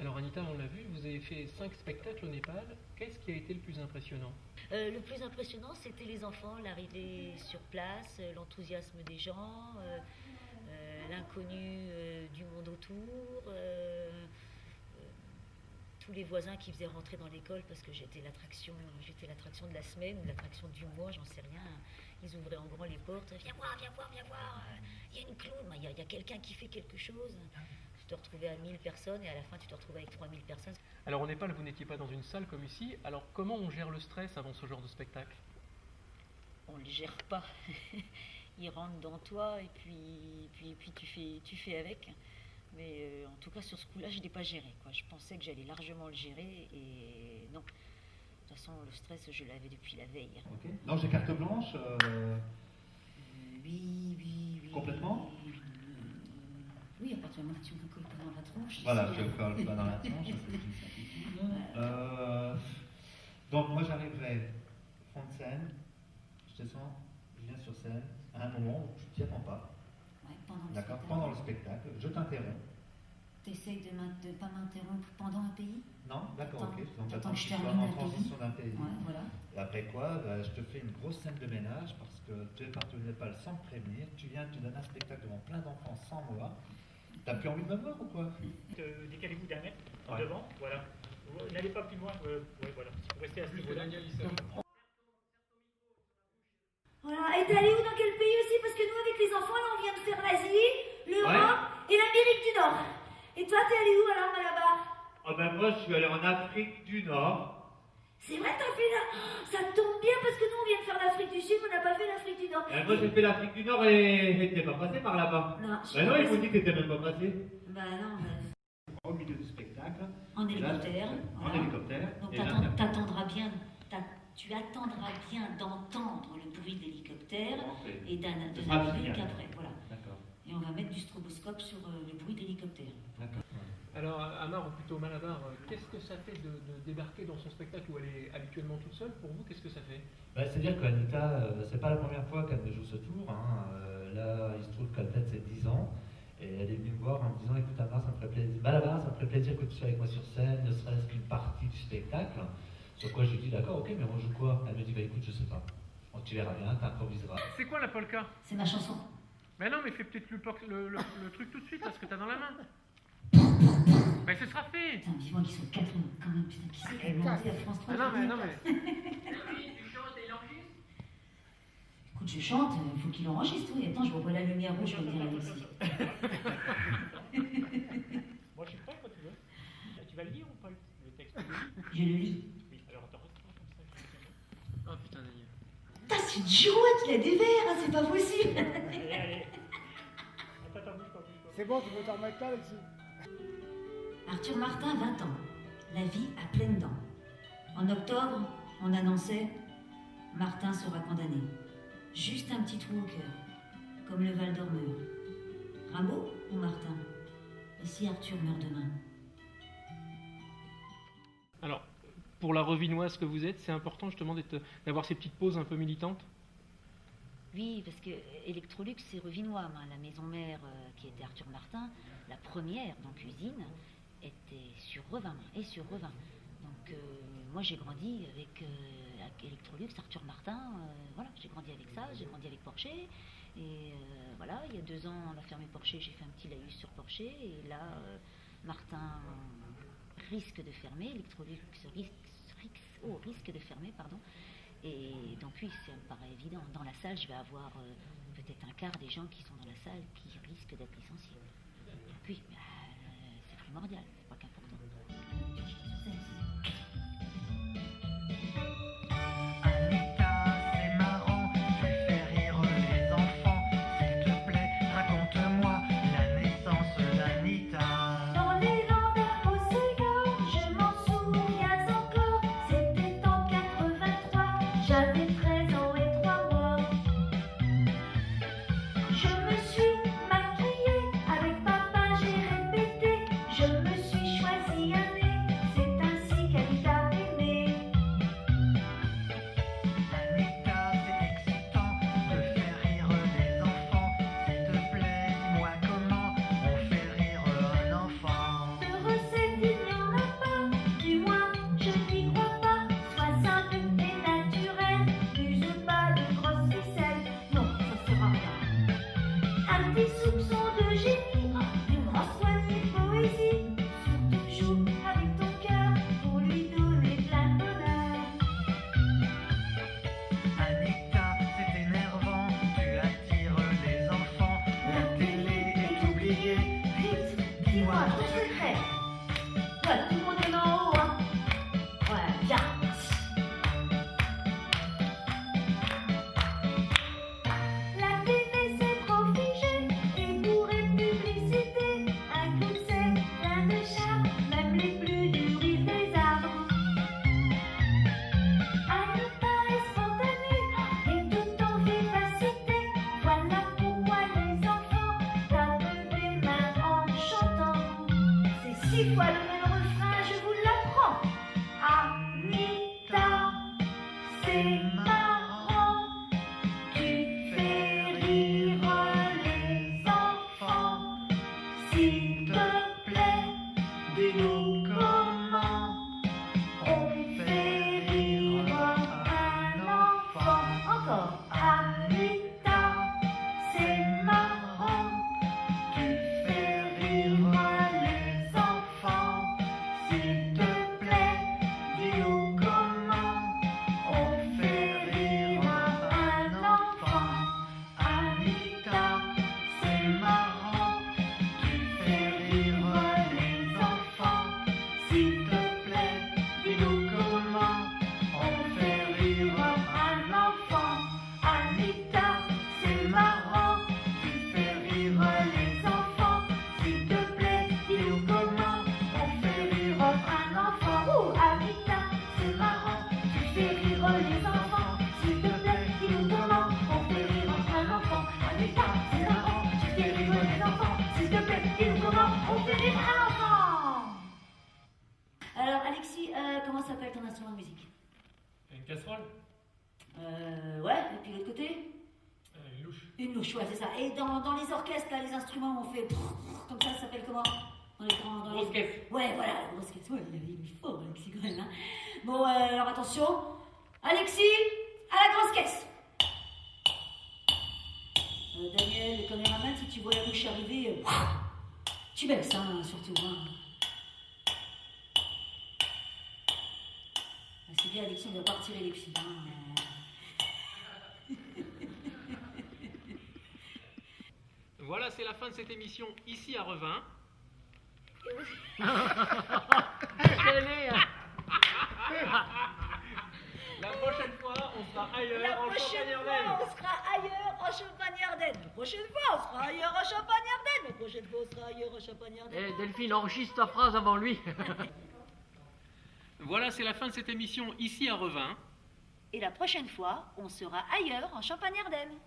Alors Anita, on l'a vu, vous avez fait 5 spectacles au Népal. Qu'est-ce qui a été le plus impressionnant? Le plus impressionnant, c'était les enfants, l'arrivée sur place, l'enthousiasme des gens, l'inconnu du monde autour, tous les voisins qui faisaient rentrer dans l'école parce que j'étais l'attraction de la semaine ou l'attraction du mois, j'en sais rien. Ils ouvraient en grand les portes, viens voir, il y a une clown, il y a quelqu'un qui fait quelque chose. Tu te retrouvais à 1000 personnes et à la fin tu te retrouvais avec 3000 personnes. Alors au Népal, vous n'étiez pas dans une salle comme ici. Alors comment on gère le stress avant ce genre de spectacle? On ne le gère pas. Il rentre dans toi et puis tu fais avec. Mais en tout cas, sur ce coup-là, je ne l'ai pas géré, quoi. Je pensais que j'allais largement le gérer et non. De toute façon, le stress, je l'avais depuis la veille. Okay. Non, j'ai carte blanche. Oui. Complètement. Oui, à partir du moment où tu me colles pas dans la tronche. Voilà, je ne colle pas dans la tronche. Donc, moi, j'arriverai front de scène, je descends, je viens sur scène, à un moment où tu ne t'y attends pas. Ouais, D'accord, pendant le spectacle, je t'interromps. T'essayes de ne pas m'interrompre pendant un pays? Non, d'accord, ok. Donc, t'attends que que tu je sois termine en un transition d'un pays. Ouais, voilà. Et après quoi, je te fais une grosse scène de ménage parce que tu es parti au Népal sans me prévenir. Tu viens, tu donnes un spectacle devant plein d'enfants sans moi. T'as plus envie de me voir ou quoi? Décalez-vous d'un mètre en devant, voilà. Vous n'allez pas plus loin, voilà. Si vous restez à ce niveau-là. Voilà, et t'es allé où, dans quel pays aussi? Parce que nous, avec les enfants, là, on vient de faire l'Asie, l'Europe et l'Amérique du Nord. Et toi, t'es allé où alors, là-bas? Ah ben moi, je suis allé en Afrique du Nord. C'est vrai, t'as fait là? Ça tombe bien parce que nous, on vient de faire l'Afrique du Sud, on n'a pas fait l'Afrique du Nord. Moi, j'ai fait l'Afrique du Nord et t'es pas passé par là-bas. Non, Ben non, ils m'ont dit que t'étais même pas passé. Bah non, Au milieu du spectacle. En hélicoptère. En hélicoptère. Donc Et là, tu attendras bien d'entendre le bruit de l'hélicoptère et de Ah, la musique génial. après. Voilà. D'accord. Et on va mettre du stroboscope sur le bruit d'hélicoptère. D'accord. Alors Amar, ou plutôt Malabar, qu'est-ce que ça fait de débarquer dans son spectacle où elle est habituellement toute seule? Pour vous, qu'est-ce que ça fait? C'est-à-dire qu'Anita, c'est pas la première fois qu'elle me joue ce tour. Là, il se trouve qu'elle fête ses 10 ans. Et elle est venue me voir en me disant, écoute Amar, ça me ferait plaisir. Malabar, ça me ferait plaisir que tu sois avec moi sur scène, ne serait-ce qu'une partie du spectacle. Sur quoi je lui dis, d'accord, ok, mais on joue quoi? Elle me dit, écoute, je sais pas. Donc, tu verras bien, t'improviseras. C'est quoi la polka? C'est ma chanson. Mais non, mais fais peut-être le truc tout de suite, là, ce que t'as dans la main. Mais ce sera fait. Putain, vivement qu'ils sont 4 quand même. Putain, qui c'est qui a demandé à France 3? Ah non, mais... Écoute, je chante, il faut qu'il enregistre. Oui, attends, je revois la lumière rouge, comme dirait Alexis. Moi, je suis prêt quand tu veux. Tu vas le lire ou pas, le texte? Je le lis. Oui, alors attends, reste comme ça. Oh putain, Daniel. Putain, c'est une girouette, il a des verres, hein, c'est pas possible. Allez. Attends, bouge pas. C'est bon, tu peux t'en remettre là, Alexis. Arthur Martin, 20 ans. La vie à pleines dents. En octobre, on annonçait Martin sera condamné. Juste un petit trou au cœur, comme le Val d'Ormeur. Rimbaud ou Martin? Et si Arthur meurt demain? Alors, pour la revinoise que vous êtes, c'est important justement d'avoir ces petites pauses un peu militantes? Oui, parce que Electrolux, c'est Revinois. La maison mère, qui était Arthur Martin, la première, donc usine, était sur Revin, et sur Revin. Donc, moi, j'ai grandi avec Electrolux, Arthur Martin, voilà, j'ai grandi avec ça, j'ai grandi avec Porcher, et voilà, il y a 2 ans, on a fermé Porcher, j'ai fait un petit laïus sur Porcher, et là, Martin risque de fermer, Electrolux risque de fermer, pardon, et donc oui, ça me paraît évident. Dans la salle, je vais avoir peut-être un quart des gens qui sont dans la salle qui risquent d'être licenciés. Donc oui, c'est primordial, c'est pas qu'important. Dans les Landes au Seigneur, je m'en souviens encore. C'était en 83, j'avais 13 ans et 3 mois. Je me suis maquillée, avec papa j'ai répété. Je me suis choisi un nez, c'est ainsi qu'elle t'a aimé. Anita, c'est excitant de faire rire les enfants. S'il te plaît, dis-moi soupçons de génie, une grande soignée de poésie. Surtout joue avec ton cœur pour lui donner plein de bonheur. Anita, c'est énervant, tu attires les enfants. La télé est oubliée, Vite, dis-moi ton secret. Ouais, tout le monde est en haut, hein. Ouais, bien, merci. La télé s'est trop figée et bourrée de publicité. Un coup de sec, plein de charme, même les plus durs ils les arbres. Anita est spontanée et tout en vivacité. Voilà pourquoi les enfants tapent des mains en chantant. C'est 6 fois le même refrain, je vous l'apprends. Anita, c'est marrant, tu fais rire les enfants. S'il te plaît, dis-nous comment on fait rire un enfant. Encore. Anita, c'est marrant, tu fais rire les enfants. S'il te plaît, dis-nous comment on fait rire un enfant. Anita, c'est marrant, tu fais rire les enfants. S'il te plaît, dis-nous comment on fait rire un enfant. Anita, c'est marrant, tu fais rire les enfants. S'il te plaît, dis-nous comment on fait rire un enfant. Ouh, Anita, c'est marrant, tu fais rire les enfants. S'il te plaît, dis-nous comment on fait rire un enfant. Anita, c'est marrant, tu fais rire les enfants. S'il te plaît, dis-nous comment on fait rire un enfant. Alors, Alexis, comment s'appelle ton instrument de musique? Une casserole? Ouais, et puis l'autre côté? Une louche. Une louche, ouais, c'est ça. Et dans les orchestres, là, les instruments, on fait comme ça s'appelle comment? Dans les grands. Grosse caisse. Ouais, voilà, la grosse caisse. Ouais, il est fort, Alexis, quand même. Hein. Bon, alors attention. Alexis, à la grosse caisse. Daniel, les caméramans, si tu vois la louche arriver, tu baisses, hein, surtout. Hein. Ah, c'est bien, Alexis, on doit pas retirer les filles. Hein. Voilà, c'est la fin de cette émission ici à Revin. La prochaine fois, on sera ailleurs La en prochaine Champagne-Ardenne. fois, on sera ailleurs en Champagne-Ardenne. La prochaine fois, on sera ailleurs en Champagne-Ardenne. La prochaine fois, on sera ailleurs en Champagne-Ardenne. Eh, Delphine, enregistre ta phrase avant lui. Voilà, c'est la fin de cette émission ici à Revin. Et la prochaine fois, on sera ailleurs en Champagne-Ardenne.